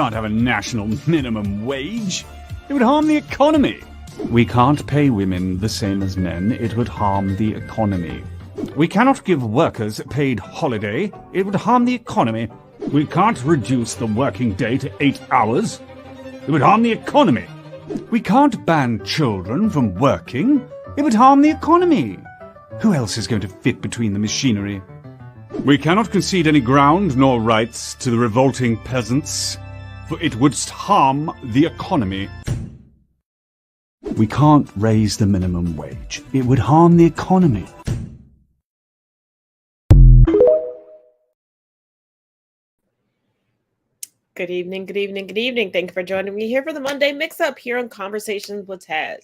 can't have a national minimum wage. It would harm the economy. We can't pay women the same as men. It would harm the economy. We cannot give workers paid holiday. It would harm the economy. We can't reduce the working day to 8 hours. It would harm the economy. We can't ban children from working. It would harm the economy. Who else is going to fit between the machinery? We cannot concede any ground nor rights to the revolting peasants, for it would harm the economy. We can't raise the minimum wage. It would harm the economy. Good evening, good evening, good evening. Thank you for joining me here for the Monday Mix-Up here on Conversations with Taz.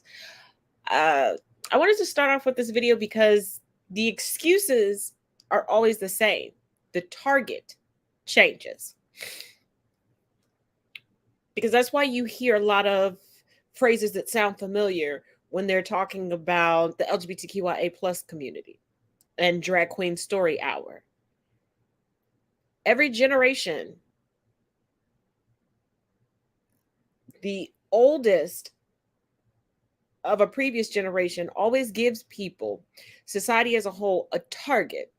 I wanted to start off with this video because the excuses are always the same. The target changes. Because that's why you hear a lot of phrases that sound familiar when they're talking about the LGBTQIA plus community and Drag Queen Story Hour. Every generation, the oldest of a previous generation always gives people, society as a whole, a target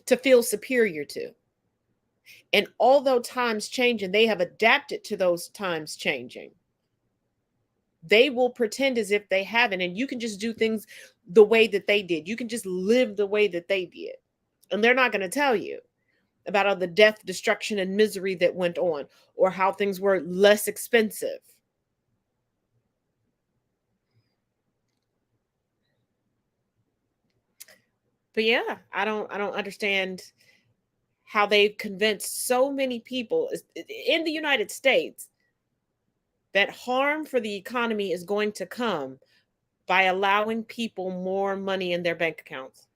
to feel superior to. And although times change and they have adapted to those times changing, they will pretend as if they haven't. And you can just do things the way that they did. You can just live the way that they did. And they're not going to tell you about all the death, destruction, and misery that went on, or how things were less expensive. But yeah, I don't understand how they've convinced so many people in the United States that harm for the economy is going to come by allowing people more money in their bank accounts.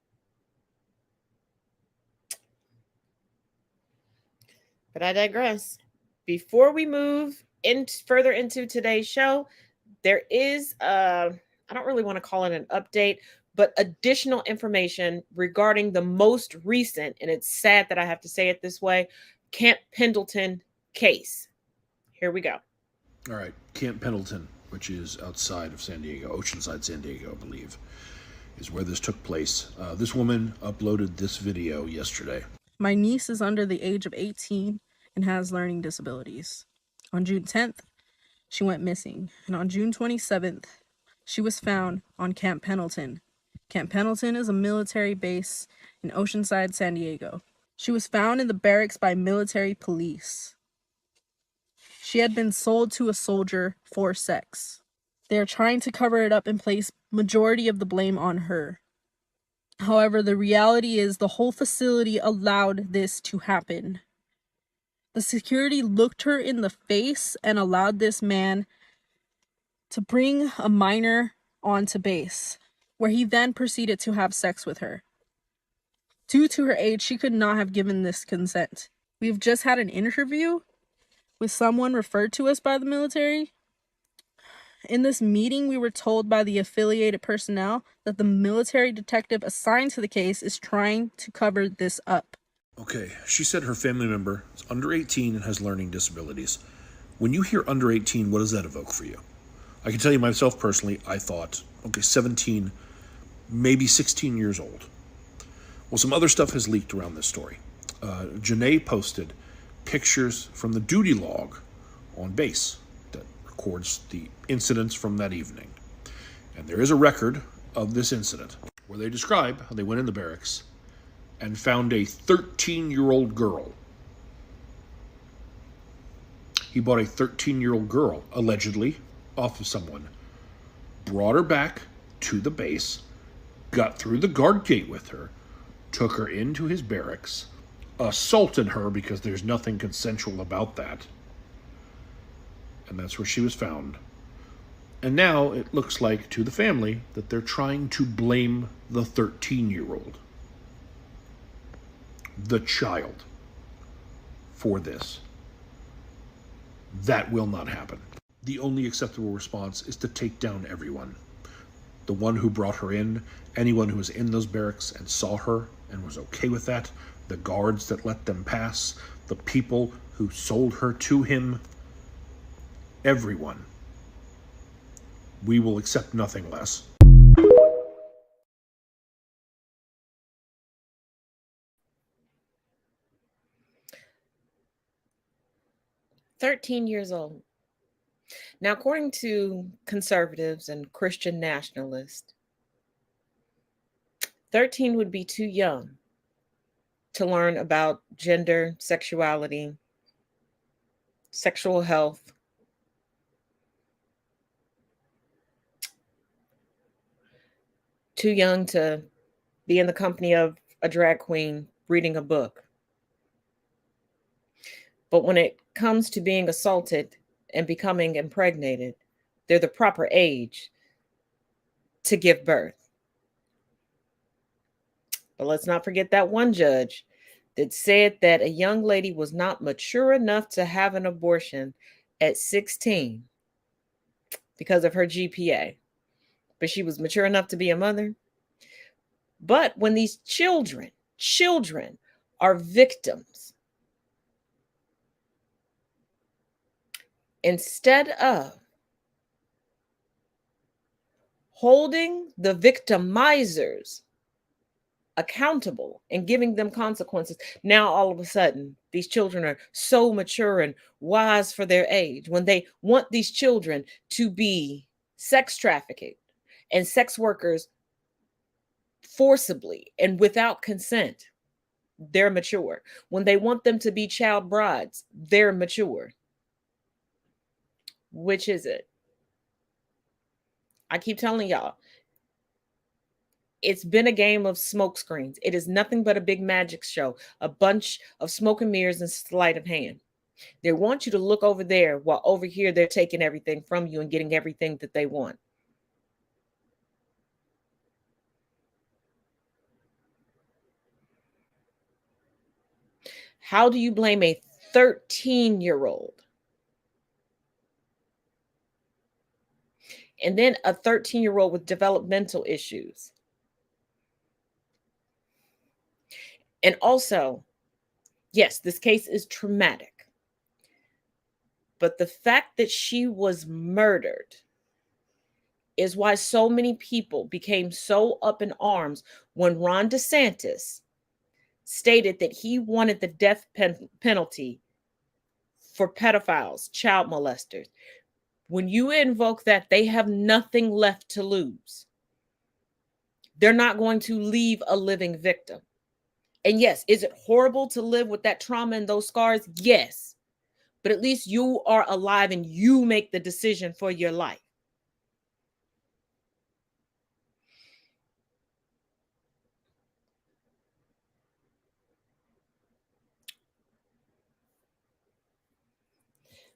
But I digress. Before we move further into today's show, there is, I don't really want to call it an update, but additional information regarding the most recent, and it's sad that I have to say it this way, Camp Pendleton case. Here we go. All right, Camp Pendleton, which is outside of San Diego, Oceanside, San Diego, I believe, is where this took place. This woman uploaded this video yesterday. My niece is under the age of 18 and has learning disabilities. On June 10th, she went missing, and on June 27th, she was found on Camp Pendleton. Camp Pendleton is a military base in Oceanside, San Diego. She was found in the barracks by military police. She had been sold to a soldier for sex. They are trying to cover it up and place majority of the blame on her. However, the reality is the whole facility allowed this to happen. The security looked her in the face and allowed this man to bring a minor onto base, where he then proceeded to have sex with her. Due to her age, she could not have given this consent. We've just had an interview with someone referred to us by the military. In this meeting, we were told by the affiliated personnel that the military detective assigned to the case is trying to cover this up. Okay, she said her family member is under 18 and has learning disabilities. When you hear under 18, what does that evoke for you? I can tell you myself personally, I thought, okay, 17, maybe 16 years old. Well, some other stuff has leaked around this story. Janae posted pictures from the duty log on base that records the incidents from that evening. And there is a record of this incident where they describe how they went in the barracks and found a 13-year-old girl. He bought a 13-year-old girl, allegedly, off of someone, brought her back to the base, got through the guard gate with her, took her into his barracks, assaulted her because there's nothing consensual about that. And that's where she was found. And now it looks like to the family that they're trying to blame the 13-year-old, the child, for this. That will not happen. The only acceptable response is to take down everyone. The one who brought her in, anyone who was in those barracks and saw her and was okay with that, the guards that let them pass, the people who sold her to him, everyone. We will accept nothing less. 13 years old. Now, according to conservatives and Christian nationalists, 13 would be too young to learn about gender, sexuality, sexual health. Too young to be in the company of a drag queen reading a book. But when it comes to being assaulted and becoming impregnated, they're the proper age to give birth. But let's not forget that one judge that said that a young lady was not mature enough to have an abortion at 16 because of her GPA, but she was mature enough to be a mother. But when these children are victims, instead of holding the victimizers accountable and giving them consequences, now all of a sudden these children are so mature and wise for their age when they want these children to be sex trafficked and sex workers forcibly and without consent. They're mature. When they want them to be child brides, they're mature. Which is it? I keep telling y'all, it's been a game of smoke screens. It is nothing but a big magic show, a bunch of smoke and mirrors and sleight of hand. They want you to look over there while over here they're taking everything from you and getting everything that they want. How do you blame a 13-year-old? And then a 13-year-old with developmental issues. And also, yes, this case is traumatic. But the fact that she was murdered is why so many people became so up in arms when Ron DeSantis stated that he wanted the death penalty for pedophiles, child molesters. When you invoke that, they have nothing left to lose. They're not going to leave a living victim. And yes, is it horrible to live with that trauma and those scars? Yes. But at least you are alive and you make the decision for your life.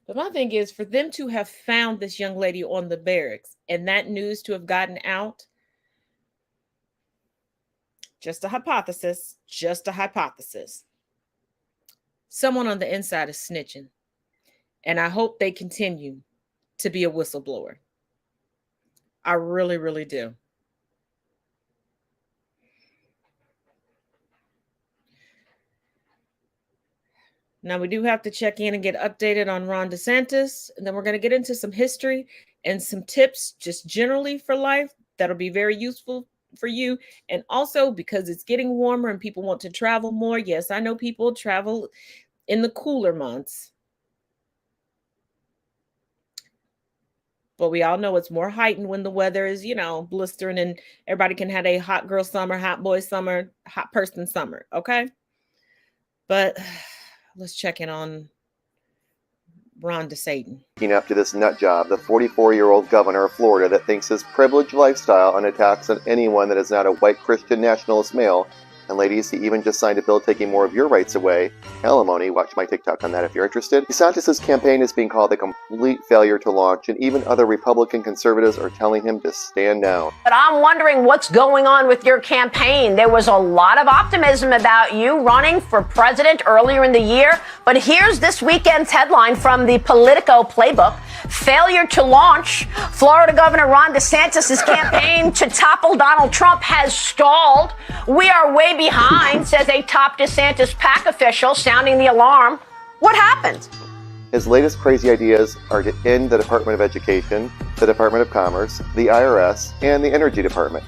But my thing is, for them to have found this young lady on the barracks and that news to have gotten out, just a hypothesis, someone on the inside is snitching. And I hope they continue to be a whistleblower. I really, really do. Now, we do have to check in and get updated on Ron DeSantis. And then we're going to get into some history and some tips just generally for life that'll be very useful for you. And also because it's getting warmer and people want to travel more. Yes, I know people travel in the cooler months. But we all know it's more heightened when the weather is, blistering and everybody can have a hot girl summer, hot boy summer, hot person summer. Okay. But let's check in on Ron DeSantis. Waking up to this nut job, the 44-year-old governor of Florida that thinks his privileged lifestyle and attacks on anyone that is not a white Christian nationalist male. And ladies, he even just signed a bill taking more of your rights away. Alimony. Watch my TikTok on that if you're interested. DeSantis' campaign is being called a complete failure to launch, and even other Republican conservatives are telling him to stand down. But I'm wondering what's going on with your campaign. There was a lot of optimism about you running for president earlier in the year. But here's this weekend's headline from the Politico playbook. Failure to launch. Florida Governor Ron DeSantis' campaign to topple Donald Trump has stalled. We are way behind, says a top DeSantis PAC official, sounding the alarm. What happened? His latest crazy ideas are to end the Department of Education, the Department of Commerce, the IRS, and the Energy Department.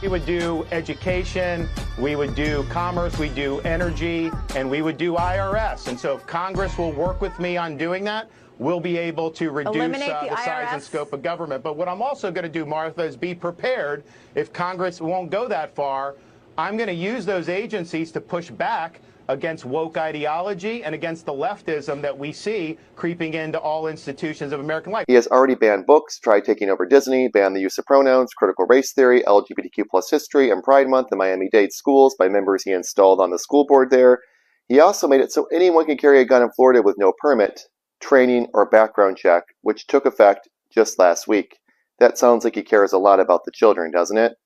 We would do education, we would do commerce, we do energy, and we would do IRS. And so if Congress will work with me on doing that, we'll be able to reduce the size and scope of government. But what I'm also going to do, Martha, is be prepared if Congress won't go that far. I'm going to use those agencies to push back against woke ideology and against the leftism that we see creeping into all institutions of American life. He has already banned books, tried taking over Disney, banned the use of pronouns, critical race theory, LGBTQ plus history, and Pride Month in Miami-Dade schools by members he installed on the school board there. He also made it so anyone can carry a gun in Florida with no permit, training, or background check, which took effect just last week. That sounds like he cares a lot about the children, doesn't it?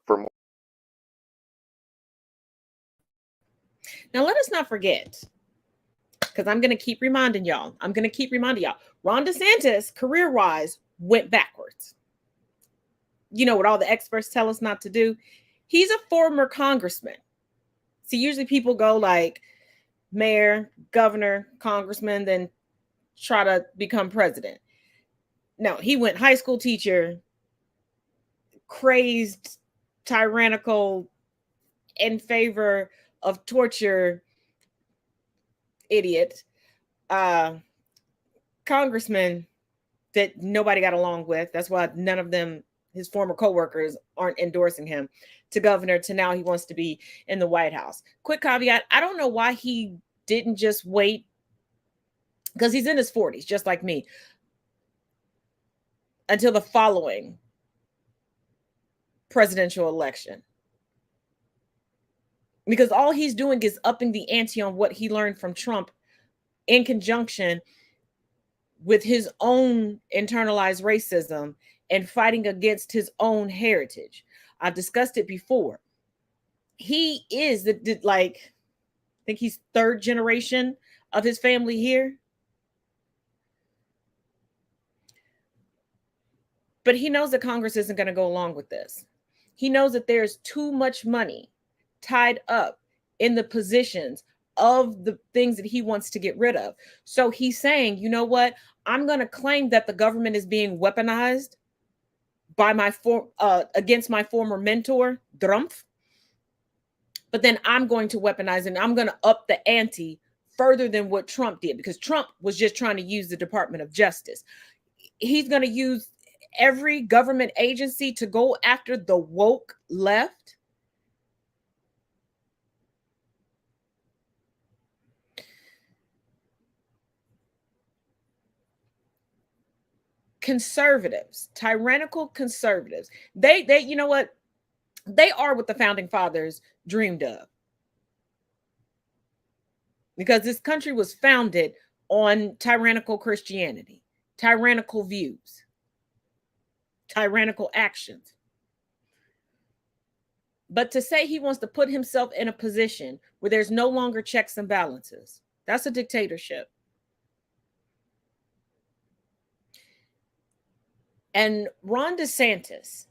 For more. Now, let us not forget, because I'm going to keep reminding y'all, Ron DeSantis, career-wise, went backwards. You know what all the experts tell us not to do? He's a former congressman. See, usually people go like mayor, governor, congressman, then try to become president. No, he went high school teacher, crazed, tyrannical, in favor of torture, idiot, congressman that nobody got along with. That's why none of them, his former co-workers, aren't endorsing him, to governor, to now he wants to be in the White House. Quick caveat, I don't know why he didn't just wait, because he's in his 40s, just like me, until the following presidential election. Because all he's doing is upping the ante on what he learned from Trump in conjunction with his own internalized racism and fighting against his own heritage. I've discussed it before. He is I think he's third generation of his family here. But he knows that Congress isn't going to go along with this. He knows that there's too much money tied up in the positions of the things that he wants to get rid of. So he's saying, you know what? I'm going to claim that the government is being weaponized by against my former mentor, Trump. But then I'm going to weaponize and I'm going to up the ante further than what Trump did, because Trump was just trying to use the Department of Justice. He's going to use every government agency to go after the woke left. Conservatives, tyrannical conservatives, they you know what, they are what the founding fathers dreamed of, because this country was founded on tyrannical Christianity, tyrannical views, tyrannical actions. But to say he wants to put himself in a position where there's no longer checks and balances, that's a dictatorship. And Ron DeSantis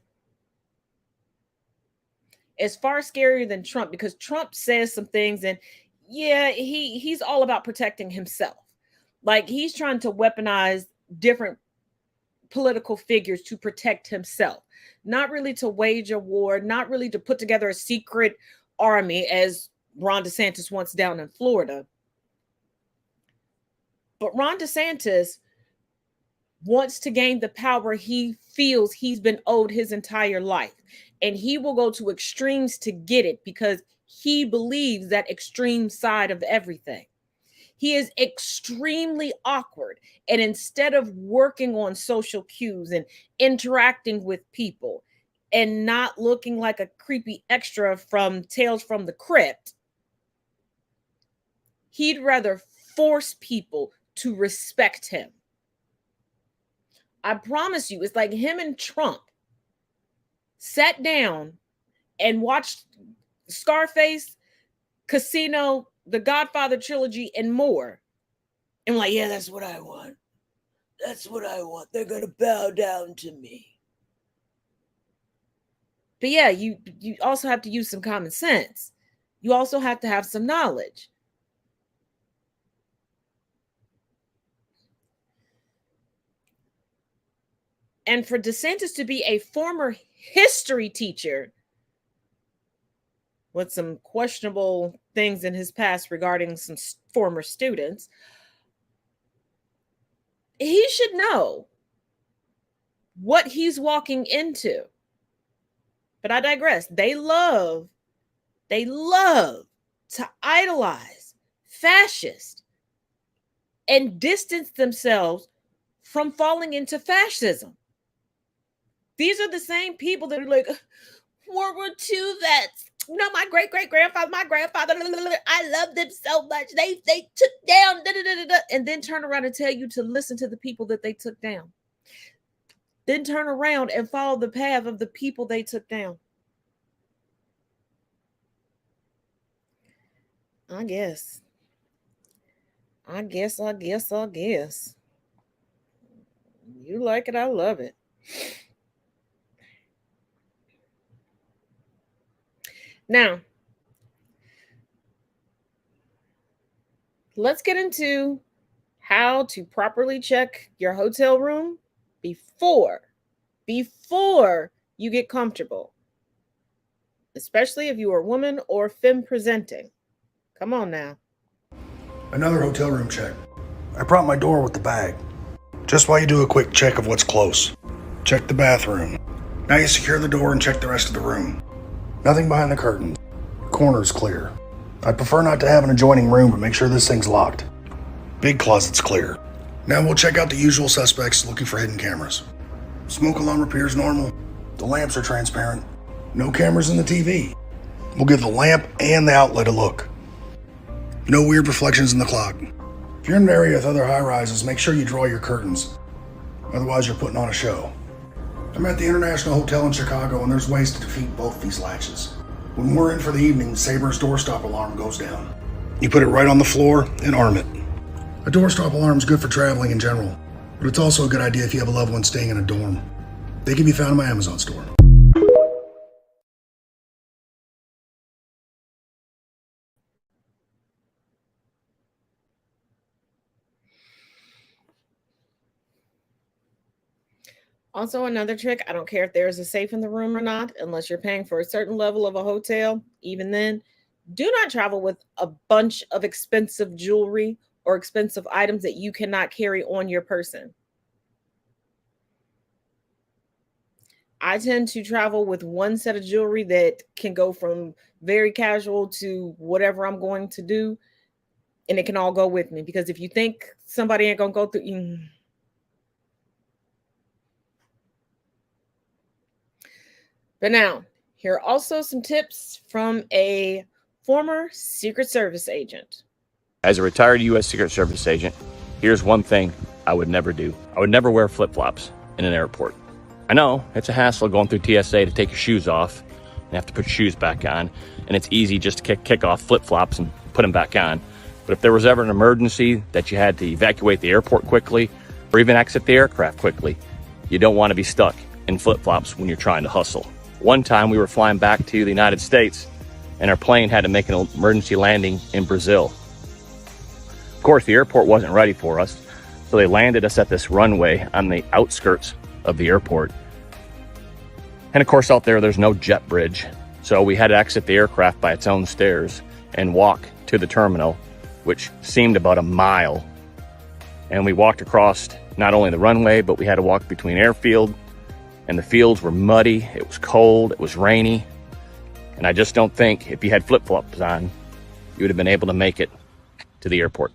is far scarier than Trump, because Trump says some things and yeah, he's all about protecting himself. Like, he's trying to weaponize different political figures to protect himself, not really to wage a war, not really to put together a secret army as Ron DeSantis wants down in Florida. But Ron DeSantis wants to gain the power he feels he's been owed his entire life. And he will go to extremes to get it, because he believes that extreme side of everything. He is extremely awkward. And instead of working on social cues and interacting with people and not looking like a creepy extra from Tales from the Crypt, he'd rather force people to respect him. I promise you, it's like him and Trump sat down and watched Scarface, Casino, the Godfather trilogy, and more. And like, yeah, that's what I want. That's what I want. They're going to bow down to me. But yeah, you also have to use some common sense. You also have to have some knowledge. And for DeSantis to be a former history teacher with some questionable things in his past regarding some former students, he should know what he's walking into. But I digress. They love to idolize fascists and distance themselves from falling into fascism. These are the same people that are like, World War II vets. You know, my great-great-grandfather, my grandfather, I love them so much. They took down, and then turn around and tell you to listen to the people that they took down. Then turn around and follow the path of the people they took down. I guess. You like it, I love it. Now, let's get into how to properly check your hotel room before you get comfortable, especially if you are a woman or femme presenting. Come on now. Another hotel room check. I brought my door with the bag. Just while you do a quick check of what's close. Check the bathroom. Now you secure the door and check the rest of the room. Nothing behind the curtains. Corner's clear. I'd prefer not to have an adjoining room, but make sure this thing's locked. Big closet's clear. Now we'll check out the usual suspects looking for hidden cameras. Smoke alarm appears normal. The lamps are transparent. No cameras in the TV. We'll give the lamp and the outlet a look. No weird reflections in the clock. If you're in an area with other high-rises, make sure you draw your curtains. Otherwise, you're putting on a show. I'm at the International Hotel in Chicago, and there's ways to defeat both these latches. When we're in for the evening, Saber's doorstop alarm goes down. You put it right on the floor and arm it. A doorstop alarm is good for traveling in general, but it's also a good idea if you have a loved one staying in a dorm. They can be found in my Amazon store. Also, another trick, I don't care if there's a safe in the room or not, unless you're paying for a certain level of a hotel. Even then, do not travel with a bunch of expensive jewelry or expensive items that you cannot carry on your person. I tend to travel with one set of jewelry that can go from very casual to whatever I'm going to do, and it can all go with me. Because if you think somebody ain't gonna go through, But now, here are also some tips from a former Secret Service agent. As a retired U.S. Secret Service agent, here's one thing I would never do. I would never wear flip-flops in an airport. I know it's a hassle going through TSA to take your shoes off and have to put your shoes back on, and it's easy just to kick off flip-flops and put them back on. But if there was ever an emergency that you had to evacuate the airport quickly or even exit the aircraft quickly, you don't want to be stuck in flip-flops when you're trying to hustle. One time we were flying back to the United States and our plane had to make an emergency landing in Brazil. Of course, the airport wasn't ready for us, so they landed us at this runway on the outskirts of the airport. And of course, out there's no jet bridge, so we had to exit the aircraft by its own stairs and walk to the terminal, which seemed about a mile. And we walked across not only the runway, but we had to walk between airfield, and the fields were muddy, it was cold, it was rainy. And I just don't think if you had flip-flops on, you would have been able to make it to the airport.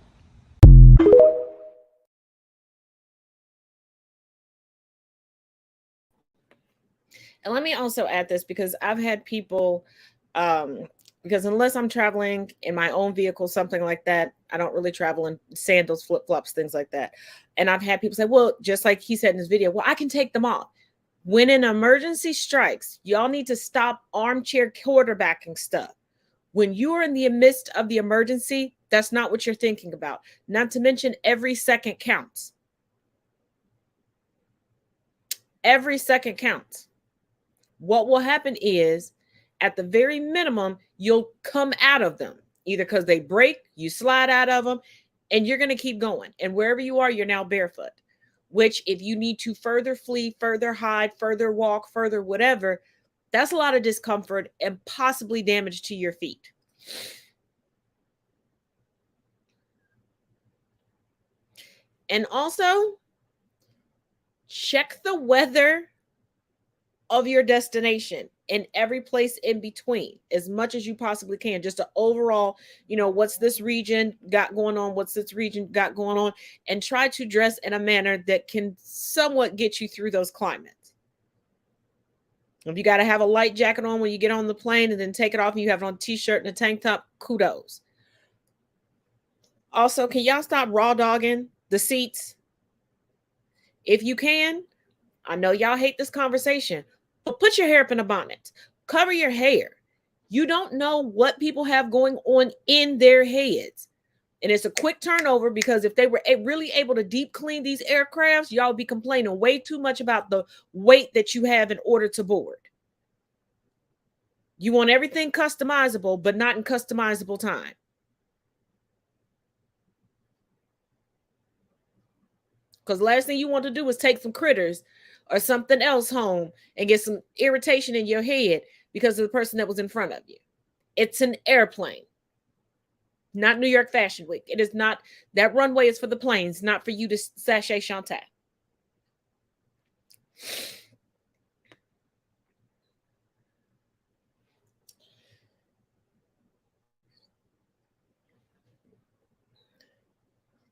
And let me also add this, because I've had people, because unless I'm traveling in my own vehicle, something like that, I don't really travel in sandals, flip-flops, things like that. And I've had people say, well, just like he said in his video, well, I can take them off. When an emergency strikes, y'all need to stop armchair quarterbacking stuff. When you are in the midst of the emergency, that's not what you're thinking about. Not to mention, every second counts. Every second counts. what will happen is, at the very minimum, you'll come out of them, either because they break, you slide out of them, and you're going to keep going. And wherever you are, you're now barefoot, which if you need to further flee, further hide, further walk, further whatever, that's a lot of discomfort and possibly damage to your feet. And also, check the weather of your destination and every place in between as much as you possibly can. Just an overall, what's this region got going on? What's this region got going on? And try to dress in a manner that can somewhat get you through those climates. If you got to have a light jacket on when you get on the plane and then take it off and you have it on a t-shirt and a tank top, kudos. Also, can y'all stop raw dogging the seats? If you can, I know y'all hate this conversation, but put your hair up in a bonnet. Cover your hair. You don't know what people have going on in their heads. And it's a quick turnover, because if they were really able to deep clean these aircrafts, y'all be complaining way too much about the weight that you have in order to board. You want everything customizable, but not in customizable time. Because last thing you want to do is take some critters or something else home and get some irritation in your head because of the person that was in front of you. It's an airplane, not New York Fashion Week. It is not. That runway is for the planes, not for you to sachet chantat.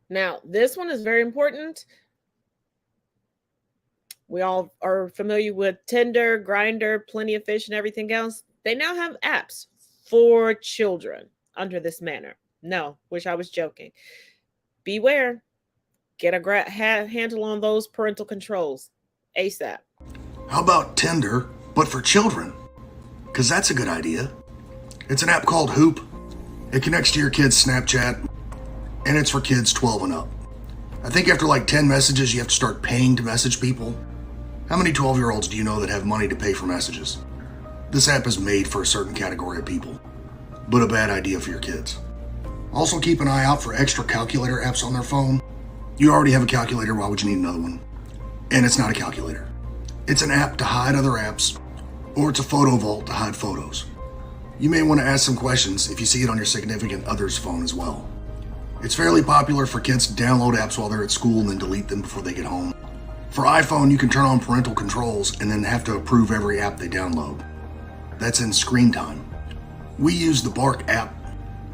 Now, this one is very important. We all are familiar with Tinder, Grindr, Plenty of Fish, and everything else. They now have apps for children under this manner. No, wish I was joking. Beware. Get a handle on those parental controls ASAP. How about Tinder, but for children? Because that's a good idea. It's an app called Hoop. It connects to your kid's Snapchat, and it's for kids 12 and up. I think after like 10 messages, you have to start paying to message people. How many 12-year-olds do you know that have money to pay for messages? This app is made for a certain category of people, but a bad idea for your kids. Also keep an eye out for extra calculator apps on their phone. You already have a calculator, why would you need another one? And it's not a calculator. It's an app to hide other apps, or it's a photo vault to hide photos. You may want to ask some questions if you see it on your significant other's phone as well. It's fairly popular for kids to download apps while they're at school and then delete them before they get home. For iPhone, you can turn on parental controls and then have to approve every app they download. That's in screen time. We use the Bark app,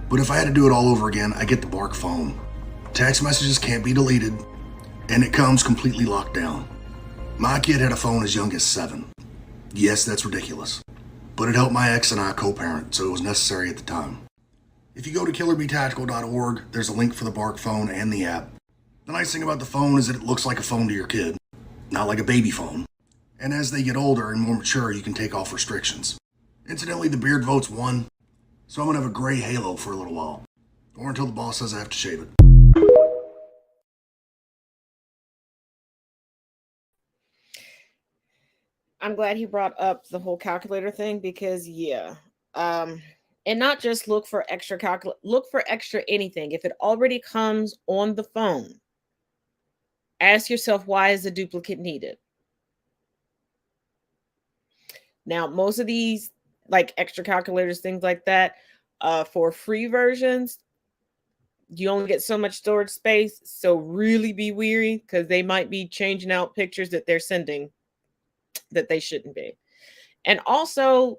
but if I had to do it all over again, I get the Bark phone. Text messages can't be deleted, and it comes completely locked down. My kid had a phone as young as 7. Yes, that's ridiculous, but it helped my ex and I co-parent, so it was necessary at the time. If you go to killerbtactical.org, there's a link for the Bark phone and the app. The nice thing about the phone is that it looks like a phone to your kid, not like a baby phone. And as they get older and more mature, you can take off restrictions. Incidentally, the beard vote's won, so I'm gonna have a gray halo for a little while, or until the boss says I have to shave it. I'm glad he brought up the whole calculator thing, because and not just look for extra look for extra anything. If it already comes on the phone, ask yourself, why is a duplicate needed? Now, most of these like extra calculators, things like that, for free versions, you only get so much storage space. So really be wary, because they might be changing out pictures that they're sending that they shouldn't be. And also,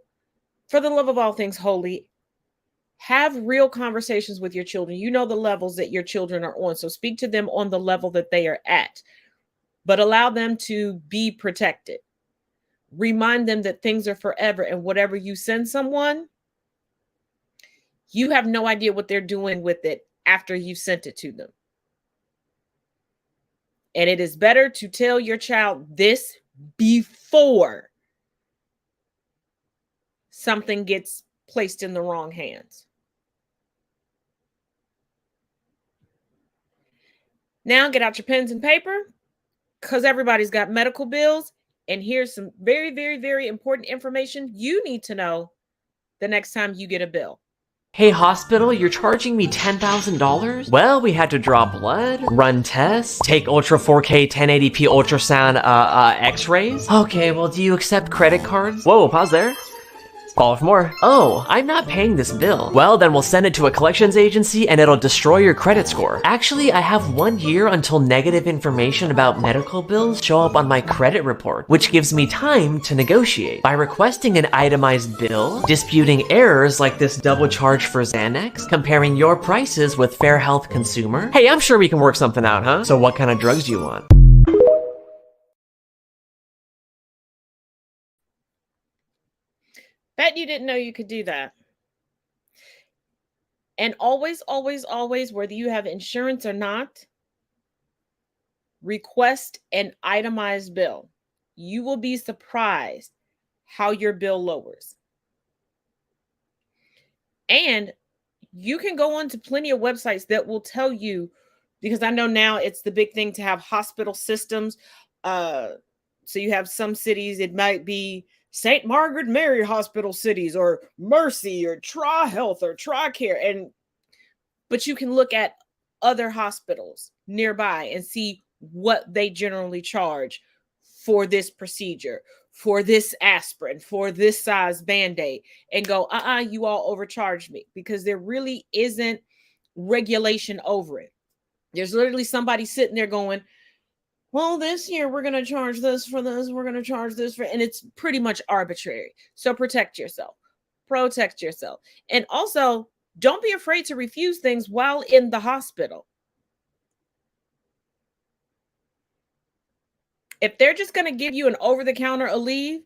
for the love of all things holy, have real conversations with your children. You know the levels that your children are on, so speak to them on the level that they are at, but allow them to be protected. Remind them that things are forever, and whatever you send someone, you have no idea what they're doing with it after you've sent it to them. And it is better to tell your child this before something gets placed in the wrong hands. Now get out your pens and paper, because everybody's got medical bills And here's some very, very, very important information you need to know the next time you get a bill. Hey hospital, you're charging me $10,000? Well, we had to draw blood, run tests, take Ultra 4K 1080p ultrasound x-rays. Okay, well, do you accept credit cards? Whoa, pause there. Follow for more. Oh, I'm not paying this bill. Well, then we'll send it to a collections agency and it'll destroy your credit score. Actually, I have 1 year until negative information about medical bills show up on my credit report, which gives me time to negotiate. By requesting an itemized bill, disputing errors like this double charge for Xanax, comparing your prices with Fair Health Consumer. Hey, I'm sure we can work something out, huh? So what kind of drugs do you want? Bet you didn't know you could do that. And always, always, always, whether you have insurance or not, request an itemized bill. You will be surprised how your bill lowers. And you can go on to plenty of websites that will tell you, because I know now it's the big thing to have hospital systems. So you have some cities, it might be St. Margaret Mary Hospital cities, or Mercy, or Tri-Health, or Tri-Care. But you can look at other hospitals nearby and see what they generally charge for this procedure, for this aspirin, for this size Band-Aid, and go, you all overcharged me, because there really isn't regulation over it. There's literally somebody sitting there going, well, this year we're going to charge this for this, we're going to charge this for, and it's pretty much arbitrary. So protect yourself. Protect yourself. And also, don't be afraid to refuse things while in the hospital. If they're just going to give you an over-the-counter Aleve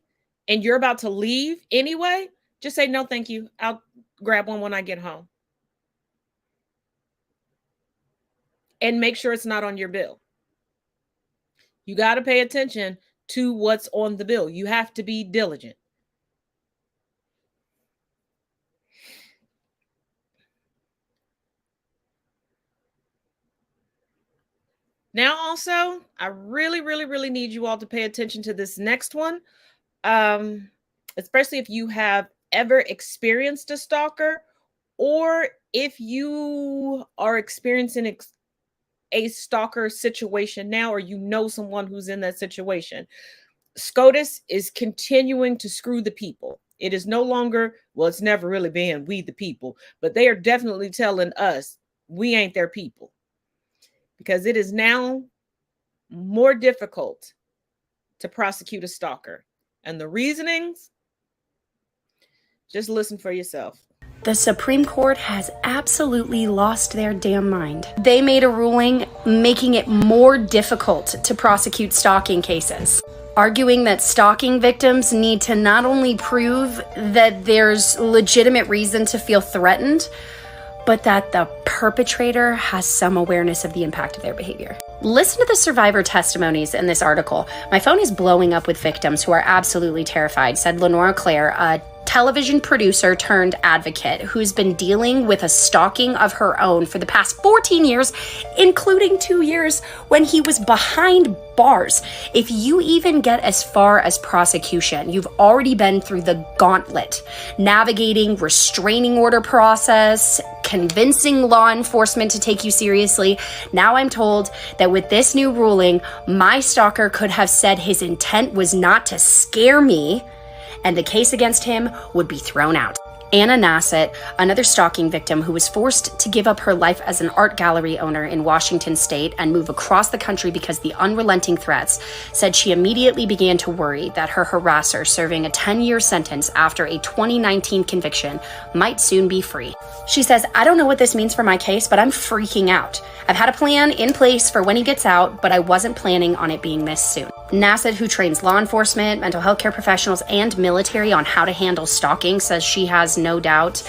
and you're about to leave anyway, just say, no, thank you. I'll grab one when I get home. And make sure it's not on your bill. You got to pay attention to what's on the bill. You have to be diligent. Now, also, I really, really, really need you all to pay attention to this next one, especially if you have ever experienced a stalker, or if you are experiencing a stalker situation now, or you know someone who's in that situation. SCOTUS is continuing to screw the people. It is no longer, well, it's never really been we the people, but they are definitely telling us we ain't their people, because it is now more difficult to prosecute a stalker. And the reasonings, just listen for yourself. The Supreme Court has absolutely lost their damn mind. They made a ruling making it more difficult to prosecute stalking cases, arguing that stalking victims need to not only prove that there's legitimate reason to feel threatened, but that the perpetrator has some awareness of the impact of their behavior. Listen to the survivor testimonies in this article. My phone is blowing up with victims who are absolutely terrified, said Lenora Claire, a television producer turned advocate who's been dealing with a stalking of her own for the past 14 years, including 2 years when he was behind bars. If you even get as far as prosecution, you've already been through the gauntlet, navigating restraining order process, convincing law enforcement to take you seriously. Now I'm told that with this new ruling, my stalker could have said his intent was not to scare me, and the case against him would be thrown out. Anna Nassett, another stalking victim who was forced to give up her life as an art gallery owner in Washington state and move across the country because the unrelenting threats, said she immediately began to worry that her harasser, serving a 10-year sentence after a 2019 conviction, might soon be free. She says, I don't know what this means for my case, but I'm freaking out. I've had a plan in place for when he gets out, but I wasn't planning on it being this soon. Nassett, who trains law enforcement, mental health care professionals, and military on how to handle stalking, says she has no doubt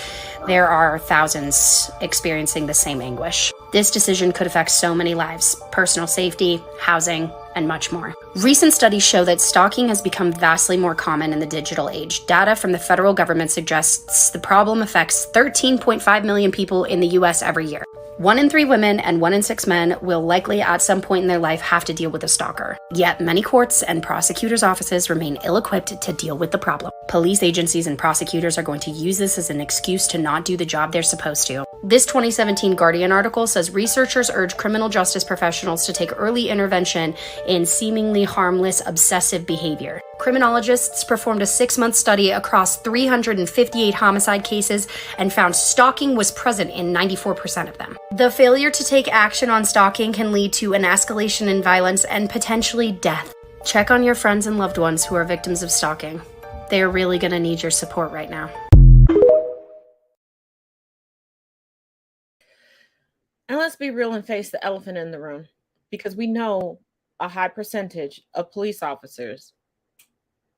there are thousands experiencing the same anguish. This decision could affect so many lives: personal safety, housing, and much more. Recent studies show that stalking has become vastly more common in the digital age. Data from the federal government suggests the problem affects 13.5 million people in the US every year. 1 in 3 women and 1 in 6 men will likely at some point in their life have to deal with a stalker. Yet many courts and prosecutors' offices remain ill-equipped to deal with the problem. Police agencies and prosecutors are going to use this as an excuse to not do the job they're supposed to. This 2017 Guardian article says researchers urge criminal justice professionals to take early intervention in seemingly harmless obsessive behavior. Criminologists performed a 6-month study across 358 homicide cases and found stalking was present in 94% of them. The failure to take action on stalking can lead to an escalation in violence and potentially death. Check on your friends and loved ones who are victims of stalking. They are really going to need your support right now. And let's be real and face the elephant in the room, because we know a high percentage of police officers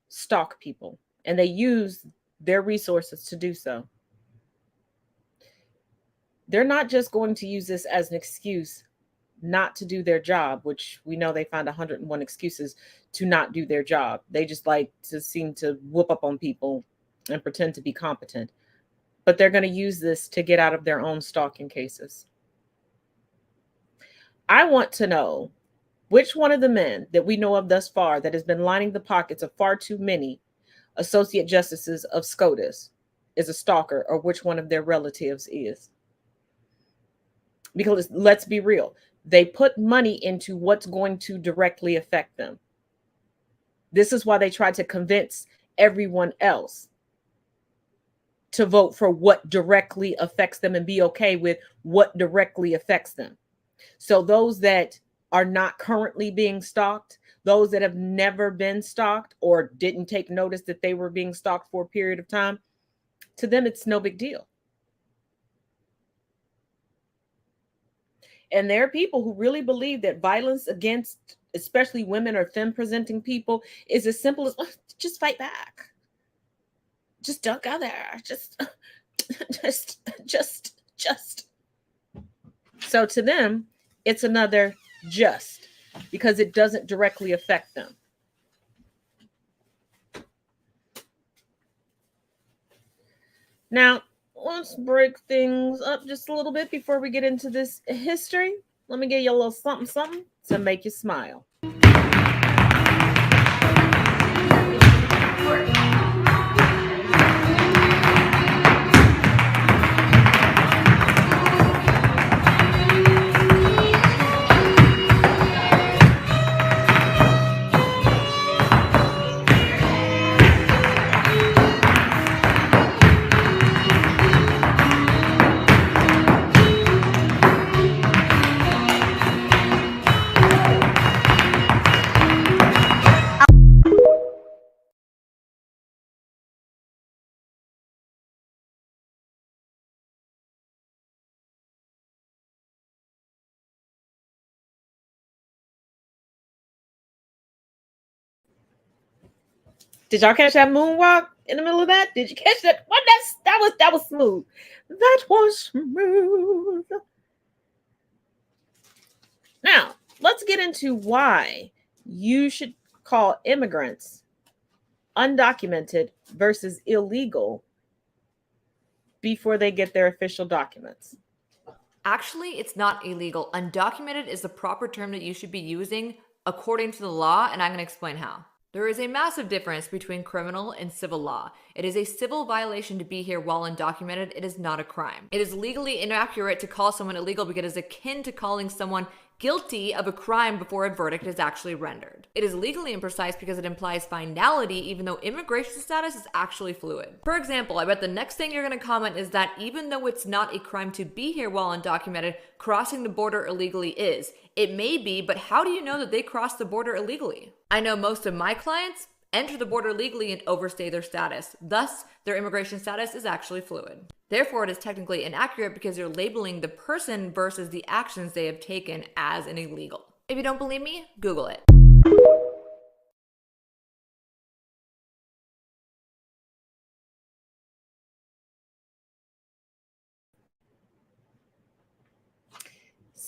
stalk people, and they use their resources to do so. They're not just going to use this as an excuse not to do their job, which we know they find 101 excuses to not do their job. They just like to seem to whoop up on people and pretend to be competent. But they're going to use this to get out of their own stalking cases. I want to know which one of the men that we know of thus far that has been lining the pockets of far too many associate justices of SCOTUS is a stalker, or which one of their relatives is. Because let's be real, they put money into what's going to directly affect them. This is why they try to convince everyone else to vote for what directly affects them and be okay with what directly affects them. So those that are not currently being stalked, those that have never been stalked or didn't take notice that they were being stalked for a period of time, to them, it's no big deal. And there are people who really believe that violence against, especially women or femme-presenting people, is as simple as just fight back. Just duck out there. Just. So to them, it's another just, because it doesn't directly affect them. Now, let's break things up just a little bit before we get into this history. Let me give you a little something to make you smile. Did y'all catch that moonwalk in the middle of that? Did you catch that? What? That was smooth. That was smooth. Now, let's get into why you should call immigrants undocumented versus illegal before they get their official documents. Actually, it's not illegal. Undocumented is the proper term that you should be using according to the law, and I'm going to explain how. There is a massive difference between criminal and civil law. It is a civil violation to be here while undocumented. It is not a crime. It is legally inaccurate to call someone illegal because it is akin to calling someone guilty of a crime before a verdict is actually rendered. It is legally imprecise because it implies finality, even though immigration status is actually fluid. For example, I bet the next thing you're going to comment is that even though it's not a crime to be here while undocumented, crossing the border illegally is. It may be, but how do you know that they crossed the border illegally? I know most of my clients enter the border legally and overstay their status. Thus, their immigration status is actually fluid. Therefore, it is technically inaccurate because you're labeling the person versus the actions they have taken as an illegal. If you don't believe me, Google it.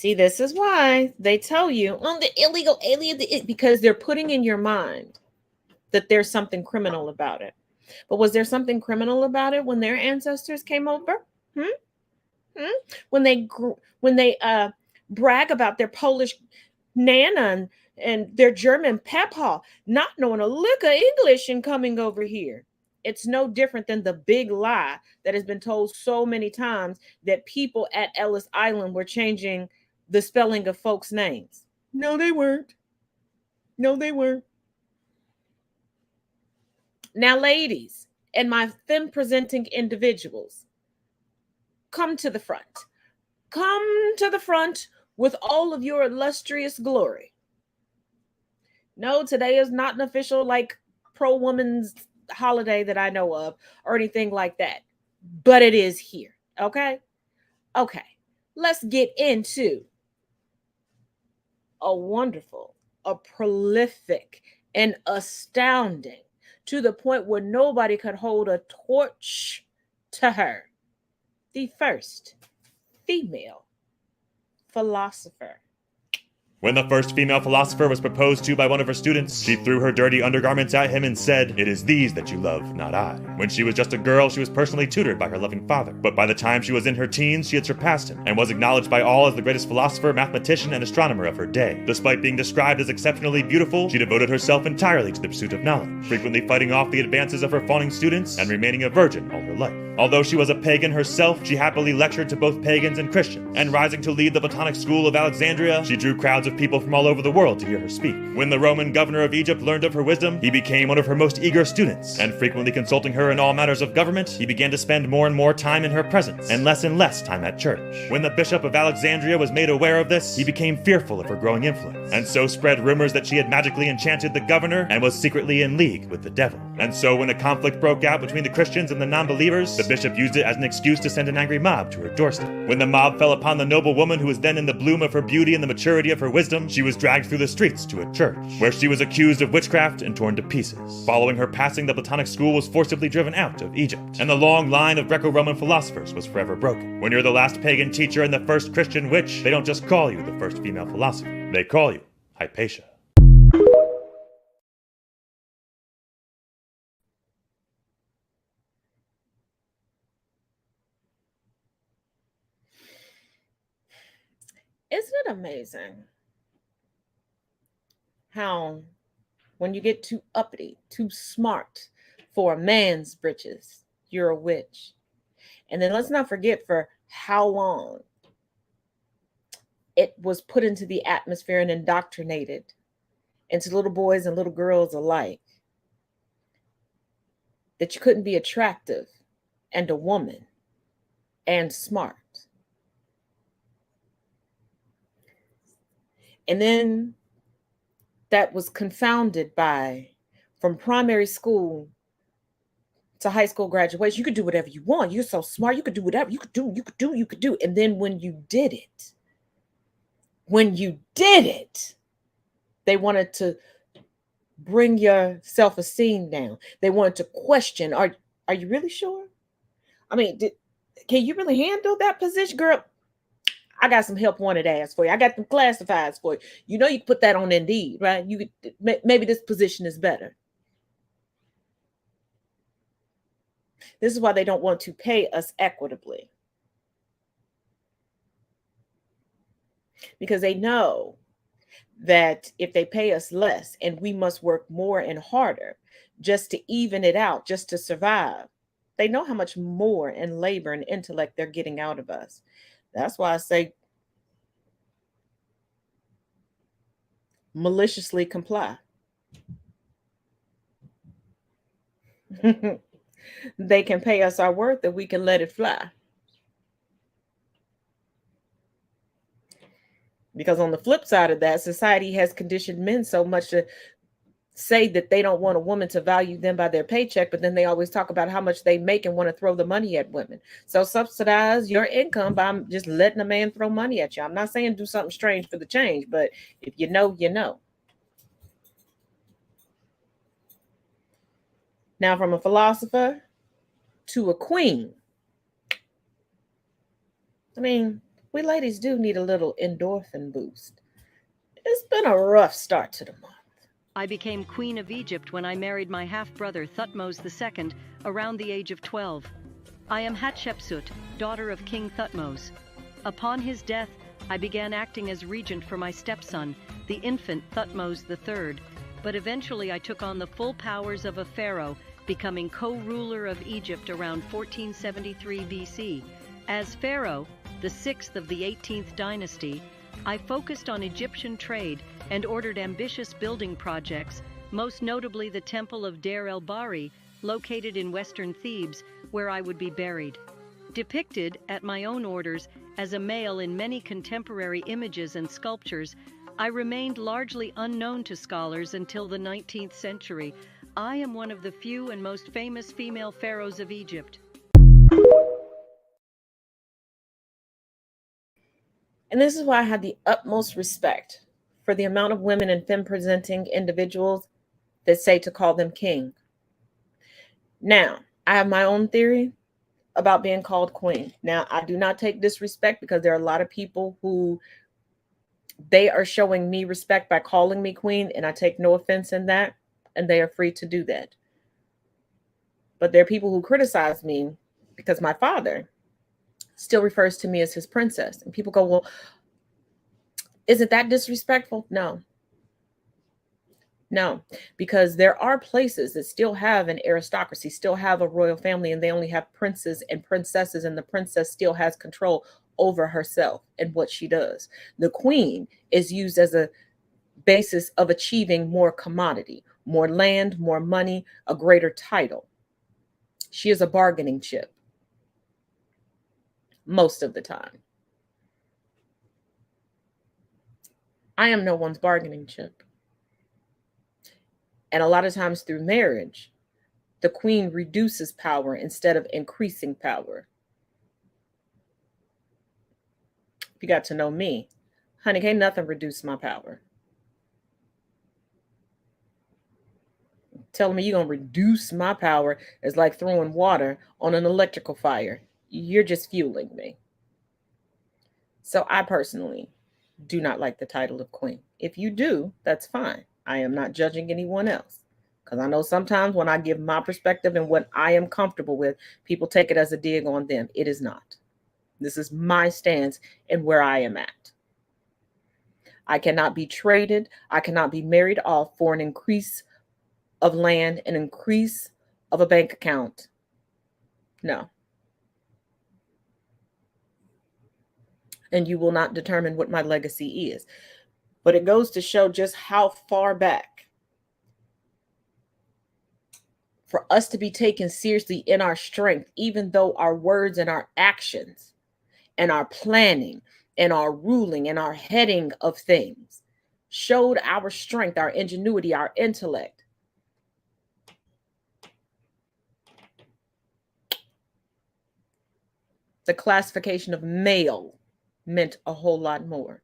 See, this is why they tell you on the illegal alien, because they're putting in your mind that there's something criminal about it. But was there something criminal about it when their ancestors came over? When they brag about their Polish nana and their German papa not knowing a lick of English and coming over here. It's no different than the big lie that has been told so many times that people at Ellis Island were changing the spelling of folks' names. No, they weren't. No, they weren't. Now, ladies and my femme-presenting individuals, come to the front. Come to the front with all of your illustrious glory. No, today is not an official like pro-woman's holiday that I know of or anything like that. But it is here. Okay? Okay. Let's get into a wonderful, a prolific, and astounding, to the point where nobody could hold a torch to her, the first female philosopher. When the first female philosopher was proposed to by one of her students, she threw her dirty undergarments at him and said, "It is these that you love, not I." When she was just a girl, she was personally tutored by her loving father. But by the time she was in her teens, she had surpassed him and was acknowledged by all as the greatest philosopher, mathematician, and astronomer of her day. Despite being described as exceptionally beautiful, she devoted herself entirely to the pursuit of knowledge, frequently fighting off the advances of her fawning students and remaining a virgin all her life. Although she was a pagan herself, she happily lectured to both pagans and Christians, and rising to lead the Platonic school of Alexandria, she drew crowds of people from all over the world to hear her speak. When the Roman governor of Egypt learned of her wisdom, he became one of her most eager students, and frequently consulting her in all matters of government, he began to spend more and more time in her presence, and less time at church. When the bishop of Alexandria was made aware of this, he became fearful of her growing influence, and so spread rumors that she had magically enchanted the governor and was secretly in league with the devil. And so when a conflict broke out between the Christians and the non-believers, the bishop used it as an excuse to send an angry mob to her doorstep. When the mob fell upon the noble woman who was then in the bloom of her beauty and the maturity of her wisdom, she was dragged through the streets to a church, where she was accused of witchcraft and torn to pieces. Following her passing, the Platonic school was forcibly driven out of Egypt, and the long line of Greco-Roman philosophers was forever broken. When you're the last pagan teacher and the first Christian witch, they don't just call you the first female philosopher, they call you Hypatia. Isn't it amazing how when you get too uppity, too smart for a man's britches, you're a witch? And then let's not forget for how long it was put into the atmosphere and indoctrinated into little boys and little girls alike that you couldn't be attractive and a woman and smart. And then that was confounded by, from primary school to high school graduation, you could do whatever you want. You're so smart. You could do whatever you could do. And then when you did it, they wanted to bring your self-esteem down. They wanted to question, are you really sure? I mean, can you really handle that position, girl? I got some help wanted ads for you. I got them classifieds for you. You know, you can put that on Indeed, right? You could, maybe this position is better. This is why they don't want to pay us equitably. Because they know that if they pay us less and we must work more and harder just to even it out, just to survive, they know how much more in labor and intellect they're getting out of us. That's why I say maliciously comply. They can pay us our worth that we can let it fly. Because on the flip side of that, society has conditioned men so much to say that they don't want a woman to value them by their paycheck, but then they always talk about how much they make and want to throw the money at women. So subsidize your income by just letting a man throw money at you. I'm not saying do something strange for the change, but if you know, you know. Now, from a philosopher to a queen. I mean, we ladies do need a little endorphin boost. It's been a rough start to the month. I became Queen of Egypt when I married my half-brother Thutmose II around the age of 12. I am Hatshepsut, daughter of King Thutmose. Upon his death, I began acting as regent for my stepson, the infant Thutmose III, but eventually I took on the full powers of a pharaoh, becoming co-ruler of Egypt around 1473 BC. As pharaoh, the 6th of the 18th dynasty, I focused on Egyptian trade and ordered ambitious building projects, most notably the Temple of Der el-Bahri, located in western Thebes, where I would be buried. Depicted, at my own orders, as a male in many contemporary images and sculptures, I remained largely unknown to scholars until the 19th century. I am one of the few and most famous female pharaohs of Egypt. And this is why I had the utmost respect for the amount of women and femme-presenting individuals that say to call them king. Now, I have my own theory about being called queen. Now, I do not take disrespect because there are a lot of people who they are showing me respect by calling me queen, and I take no offense in that, and they are free to do that. But there are people who criticize me because my father still refers to me as his princess. And people go, well, isn't that disrespectful? No. No, because there are places that still have an aristocracy, still have a royal family, and they only have princes and princesses, and the princess still has control over herself and what she does. The queen is used as a basis of achieving more commodity, more land, more money, a greater title. She is a bargaining chip most of the time. I am no one's bargaining chip. And a lot of times through marriage, the queen reduces power instead of increasing power. If you got to know me, honey, can't nothing reduce my power. Telling me you're going to reduce my power is like throwing water on an electrical fire. You're just fueling me. So I personally do not like the title of queen. If you do, that's fine. I am not judging anyone else. Because I know sometimes when I give my perspective and what I am comfortable with, people take it as a dig on them. It is not. This is my stance and where I am at. I cannot be traded. I cannot be married off for an increase of land, an increase of a bank account. No. And you will not determine what my legacy is. But it goes to show just how far back for us to be taken seriously in our strength, even though our words and our actions and our planning and our ruling and our heading of things showed our strength, our ingenuity, our intellect. The classification of male meant a whole lot more.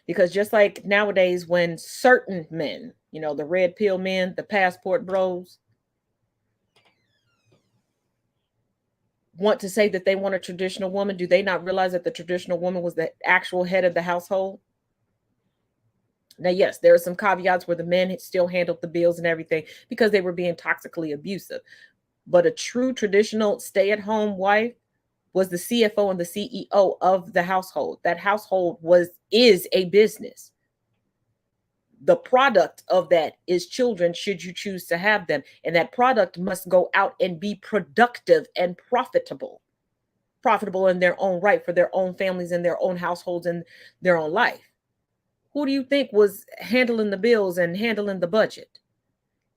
Because just like nowadays, when certain men, you know, the red pill men, the passport bros, want to say that they want a traditional woman, do they not realize that the traditional woman was the actual head of the household? Now, yes, there are some caveats where the men still handled the bills and everything because they were being toxically abusive. But a true traditional stay-at-home wife was the CFO and the CEO of the household. That household is a business. The product of that is children, should you choose to have them. And that product must go out and be productive and profitable. Profitable in their own right for their own families and their own households and their own life. Who do you think was handling the bills and handling the budget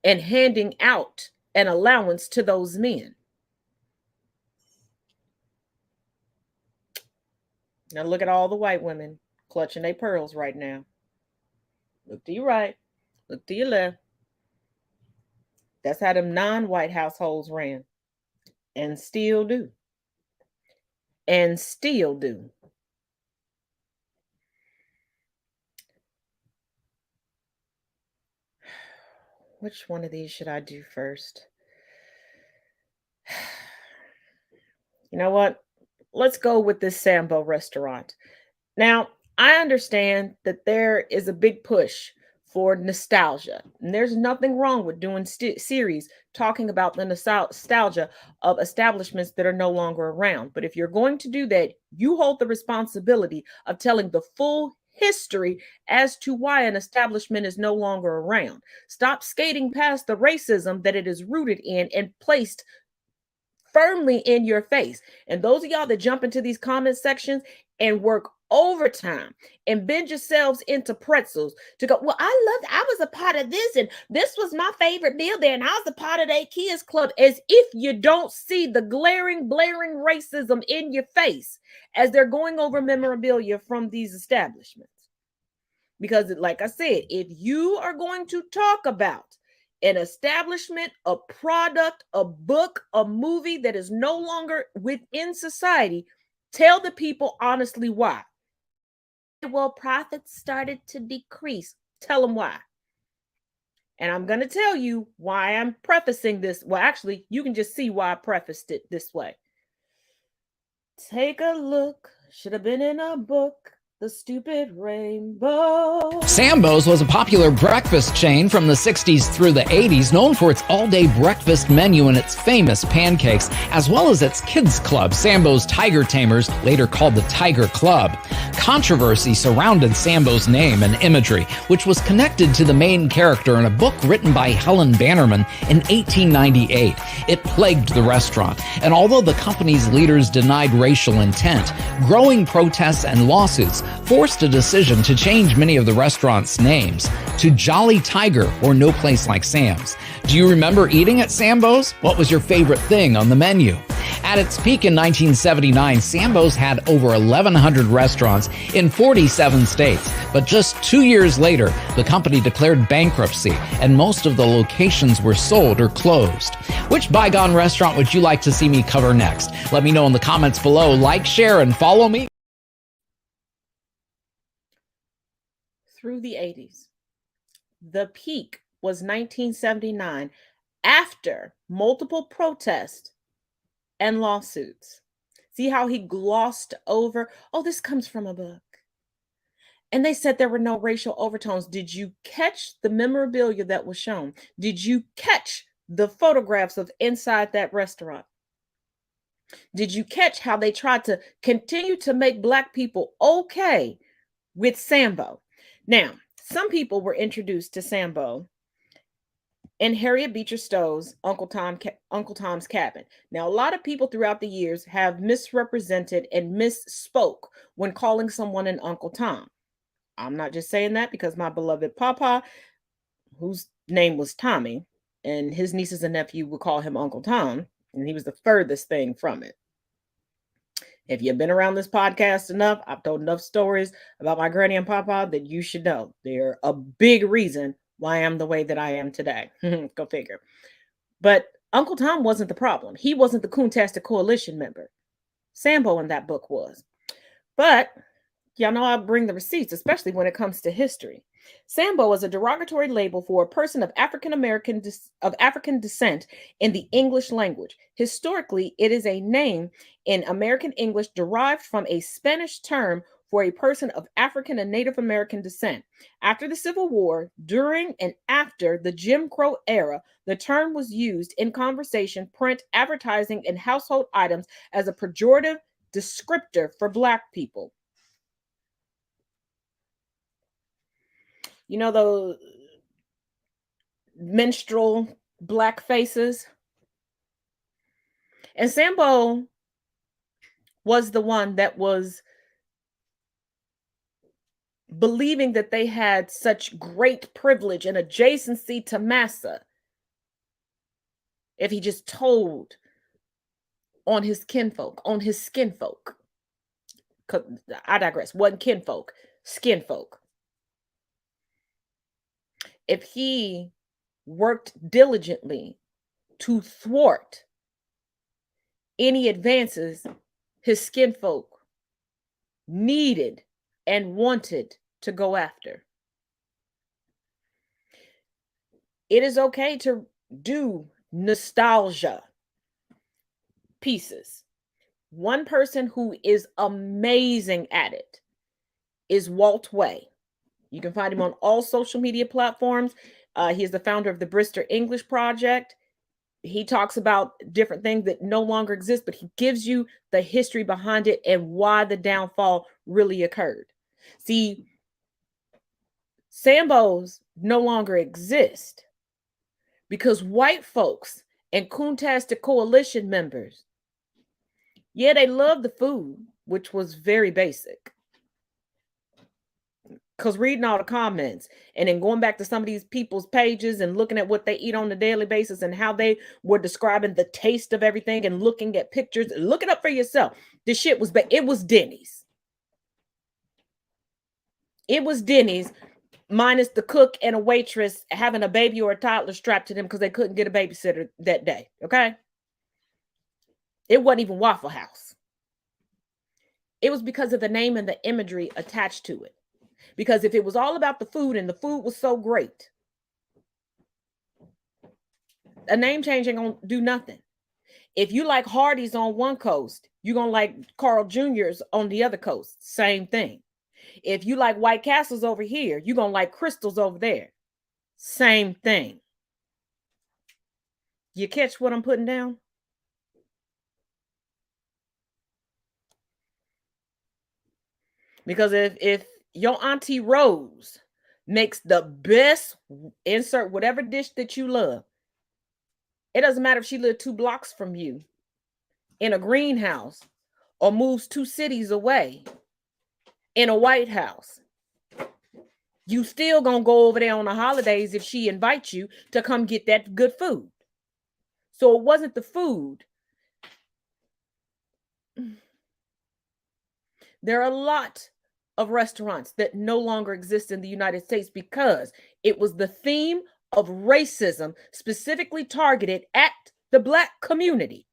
and handing out an allowance to those men? Now look at all the white women clutching their pearls right now. Look to your right, look to your left. That's how them non-white households ran. And still do. And still do. Which one of these should I do first? You know what? let's go with this Sambo restaurant. Now, I understand that there is a big push for nostalgia, and there's nothing wrong with doing series talking about the nostalgia of establishments that are no longer around. But if you're going to do that, you hold the responsibility of telling the full history as to why an establishment is no longer around. Stop skating past the racism that it is rooted in and placed firmly in your face. And those of y'all that jump into these comment sections and work overtime and bend yourselves into pretzels to go, well, I was a part of this, and this was my favorite meal there, and I was a part of the kids club, as if you don't see the glaring, blaring racism in your face as they're going over memorabilia from these establishments. Because, like I said, if you are going to talk about an establishment, a product, a book, a movie that is no longer within society, tell the people honestly why. Well, profits started to decrease. Tell them why. And I'm going to tell you why I'm prefacing this. Well, actually, you can just see why I prefaced it this way. Take a look. Should have been in a book. The stupid rainbow. Sambo's was a popular breakfast chain from the 60s through the 80s, known for its all-day breakfast menu and its famous pancakes, as well as its kids club, Sambo's Tiger Tamers, later called the Tiger Club. Controversy surrounded Sambo's name and imagery, which was connected to the main character in a book written by Helen Bannerman in 1898. It plagued the restaurant, and although the company's leaders denied racial intent, growing protests and lawsuits forced a decision to change many of the restaurant's names to Jolly Tiger or No Place Like Sam's. Do you remember eating at Sambo's? What was your favorite thing on the menu? At its peak in 1979, Sambo's had over 1,100 restaurants in 47 states. But just 2 years later, the company declared bankruptcy, and most of the locations were sold or closed. Which bygone restaurant would you like to see me cover next? Let me know in the comments below. Like, share, and follow me. Through the 80s. The peak was 1979 after multiple protests and lawsuits. See how he glossed over, oh, this comes from a book. And they said there were no racial overtones. Did you catch the memorabilia that was shown? Did you catch the photographs of inside that restaurant? Did you catch how they tried to continue to make Black people okay with Sambo? Now, some people were introduced to Sambo in Harriet Beecher Stowe's Uncle Tom's Cabin. Now, a lot of people throughout the years have misrepresented and misspoke when calling someone an Uncle Tom. I'm not just saying that because my beloved Papa, whose name was Tommy, and his nieces and nephew would call him Uncle Tom, and he was the furthest thing from it. If you've been around this podcast enough, I've told enough stories about my granny and papa that you should know they're a big reason why I'm the way that I am today. Go figure. But Uncle Tom wasn't the problem. He wasn't the Coontastic Coalition member. Sambo in that book was. But y'all know I bring the receipts, especially when it comes to history. Sambo is a derogatory label for a person of African descent in the English language. Historically, it is a name in American English derived from a Spanish term for a person of African and Native American descent. After the Civil War, during and after the Jim Crow era, the term was used in conversation, print, advertising, and household items as a pejorative descriptor for Black people. You know those menstrual Black faces? And Sambo was the one that was believing that they had such great privilege and adjacency to massa if he just told on his kinfolk, on his skinfolk. I digress. Wasn't kinfolk, skinfolk. If he worked diligently to thwart any advances his skinfolk needed and wanted to go after. It is okay to do nostalgia pieces. One person who is amazing at it is Walt Way. You can find him on all social media platforms. He is the founder of the Bristol English Project. He talks about different things that no longer exist, but he gives you the history behind it and why the downfall really occurred. See, Sambos no longer exist because white folks and coontastic coalition members, yeah, they love the food, which was very basic. Because reading all the comments and then going back to some of these people's pages and looking at what they eat on a daily basis and how they were describing the taste of everything and looking at pictures, look it up for yourself. This shit was it was Denny's. It was Denny's minus the cook and a waitress having a baby or a toddler strapped to them because they couldn't get a babysitter that day. Okay. It wasn't even Waffle House. It was because of the name and the imagery attached to it. Because if it was all about the food and the food was so great, a name change ain't gonna do nothing. If you like Hardee's on one coast, you're gonna like Carl Jr.'s on the other coast. Same thing. If you like White Castles over here, you're gonna like Crystals over there. Same thing. You catch what I'm putting down? Because if your Auntie Rose makes the best, insert whatever dish that you love, it doesn't matter if she lives 2 blocks from you in a greenhouse or moves 2 cities away in a White House. You still gonna go over there on the holidays if she invites you to come get that good food. So it wasn't the food. There are a lot of restaurants that no longer exist in the United States because it was the theme of racism specifically targeted at the Black community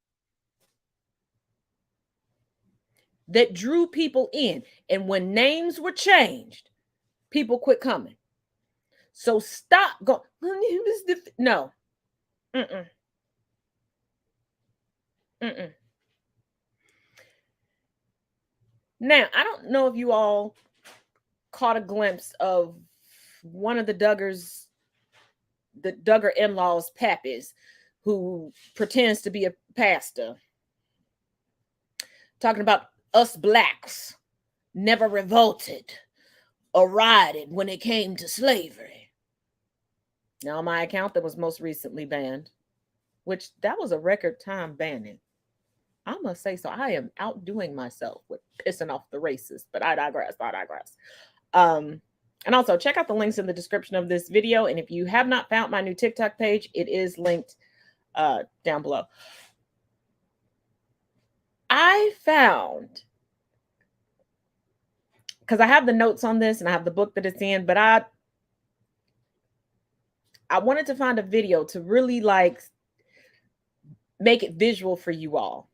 that drew people in. And when names were changed, people quit coming. So stop going. No. Mm-mm. Mm-mm. Now, I don't know if you all caught a glimpse of one of the Duggar in-laws' pappies, who pretends to be a pastor, talking about us Blacks never revolted or rioted when it came to slavery. Now, on my account, that was most recently banned, which that was a record time banning. I must say so. I am outdoing myself with pissing off the racists, but I digress. And also check out the links in the description of this video. And if you have not found my new TikTok page, it is linked down below. I found, because I have the notes on this and I have the book that it's in, but I wanted to find a video to really like make it visual for you all.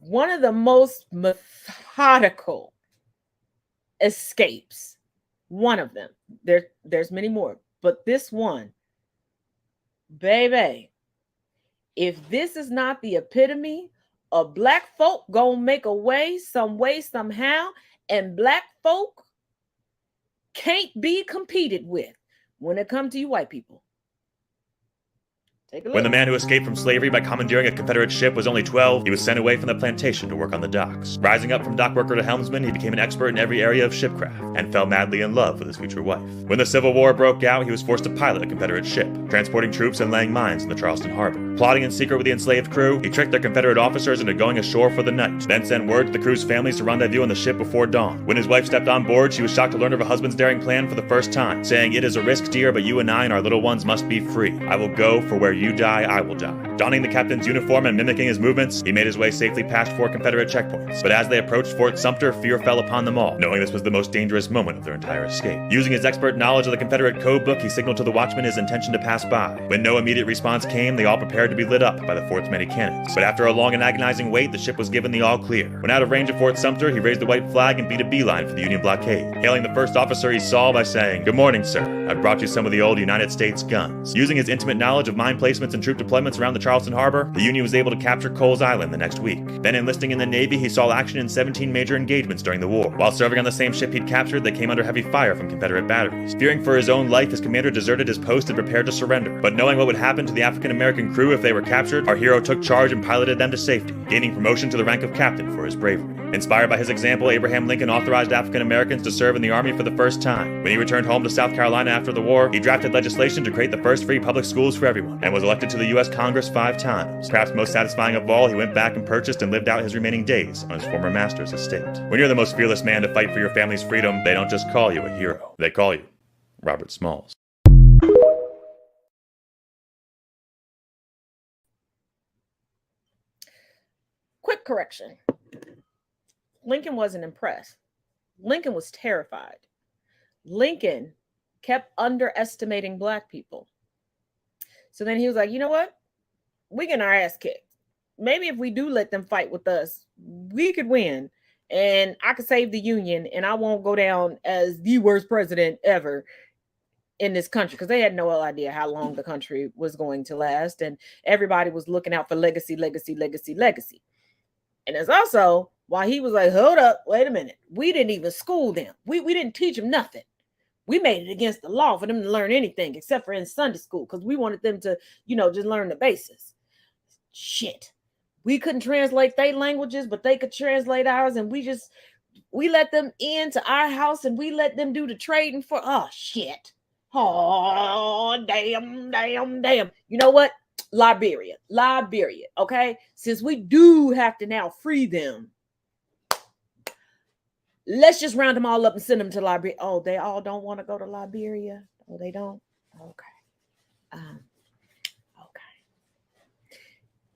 One of the most methodical escapes, one of them, there's many more, but this one, baby, if this is not the epitome of Black folk gonna make a way, some way, somehow, and Black folk can't be competed with when it comes to you white people. When the man who escaped from slavery by commandeering a Confederate ship was only 12, he was sent away from the plantation to work on the docks. Rising up from dock worker to helmsman, he became an expert in every area of shipcraft, and fell madly in love with his future wife. When the Civil War broke out, he was forced to pilot a Confederate ship, transporting troops and laying mines in the Charleston Harbor. Plotting in secret with the enslaved crew, he tricked their Confederate officers into going ashore for the night, then sent word to the crew's families to rendezvous on the ship before dawn. When his wife stepped on board, she was shocked to learn of her husband's daring plan for the first time, saying, "It is a risk, dear, but you and I and our little ones must be free. I will go, for where you die, I will die." Donning the captain's uniform and mimicking his movements, he made his way safely past 4 Confederate checkpoints. But as they approached Fort Sumter, fear fell upon them all, knowing this was the most dangerous moment of their entire escape. Using his expert knowledge of the Confederate code book, he signaled to the watchman his intention to pass by. When no immediate response came, they all prepared to be lit up by the fort's many cannons. But after a long and agonizing wait, the ship was given the all clear. When out of range of Fort Sumter, he raised the white flag and beat a beeline for the Union blockade, hailing the first officer he saw by saying, "Good morning, sir. I've brought you some of the old United States guns." Using his intimate knowledge of mine placements and troop deployments around the Charleston Harbor, the Union was able to capture Coles Island the next week. Then enlisting in the Navy, he saw action in 17 major engagements during the war. While serving on the same ship he'd captured, they came under heavy fire from Confederate batteries. Fearing for his own life, his commander deserted his post and prepared to surrender. But knowing what would happen to the African-American crew if they were captured, our hero took charge and piloted them to safety, gaining promotion to the rank of captain for his bravery. Inspired by his example, Abraham Lincoln authorized African Americans to serve in the Army for the first time. When he returned home to South Carolina after the war, he drafted legislation to create the first free public schools for everyone, and was elected to the U.S. Congress 5 times. Perhaps most satisfying of all, he went back and purchased and lived out his remaining days on his former master's estate. When you're the most fearless man to fight for your family's freedom, they don't just call you a hero. They call you Robert Smalls. Quick correction. Lincoln wasn't impressed. Lincoln was terrified. Lincoln kept underestimating black people. So then he was like, you know what? We getting our ass kicked. Maybe if we do let them fight with us, we could win. And I could save the Union, and I won't go down as the worst president ever in this country, because they had no idea how long the country was going to last. And everybody was looking out for legacy, legacy, legacy, legacy. And it's also why he was like, hold up, wait a minute. We didn't even school them. We didn't teach them nothing. We made it against the law for them to learn anything except for in Sunday school, because we wanted them to, just learn the basics. Shit. We couldn't translate their languages, but they could translate ours. And we let them into our house and we let them do the trading for, oh, shit. Oh, damn. You know what? Liberia. Okay. Since we do have to now free them, let's just round them all up and send them to Liberia. Oh, they all don't want to go to Liberia. Oh, they don't. Okay.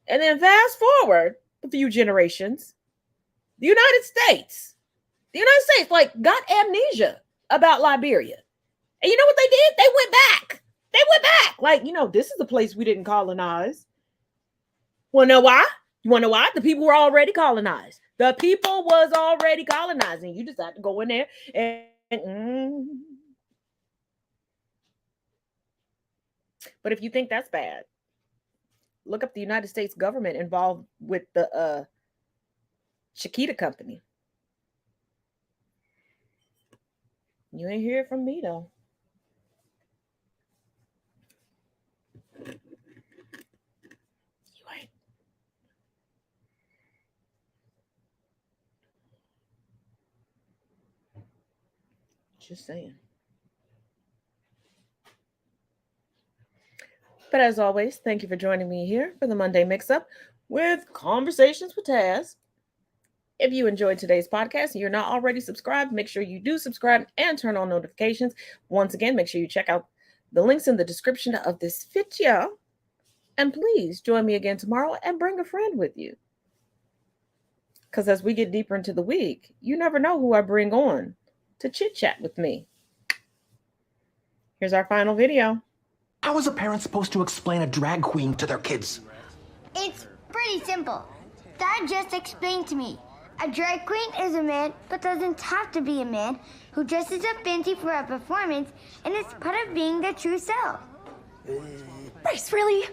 And then fast forward a few generations, the United States got amnesia about Liberia. And you know what they did? They went back. Like, this is the place we didn't colonize. Want to know why? You want to know why? The people were already colonized. The people was already colonizing. You just had to go in there and But if you think that's bad, look up the United States government involved with the Chiquita Company. You ain't hear it from me, though. You ain't. Just saying. But as always, thank you for joining me here for the Monday Mix-Up with Conversations with Taz. If you enjoyed today's podcast and you're not already subscribed, make sure you do subscribe and turn on notifications. Once again, make sure you check out the links in the description of this video. And please join me again tomorrow and bring a friend with you. Because as we get deeper into the week, you never know who I bring on to chit-chat with me. Here's our final video. How is a parent supposed to explain a drag queen to their kids? It's pretty simple. Dad just explained to me. A drag queen is a man, but doesn't have to be a man, who dresses up fancy for a performance, and it's part of being their true self. Bryce, really?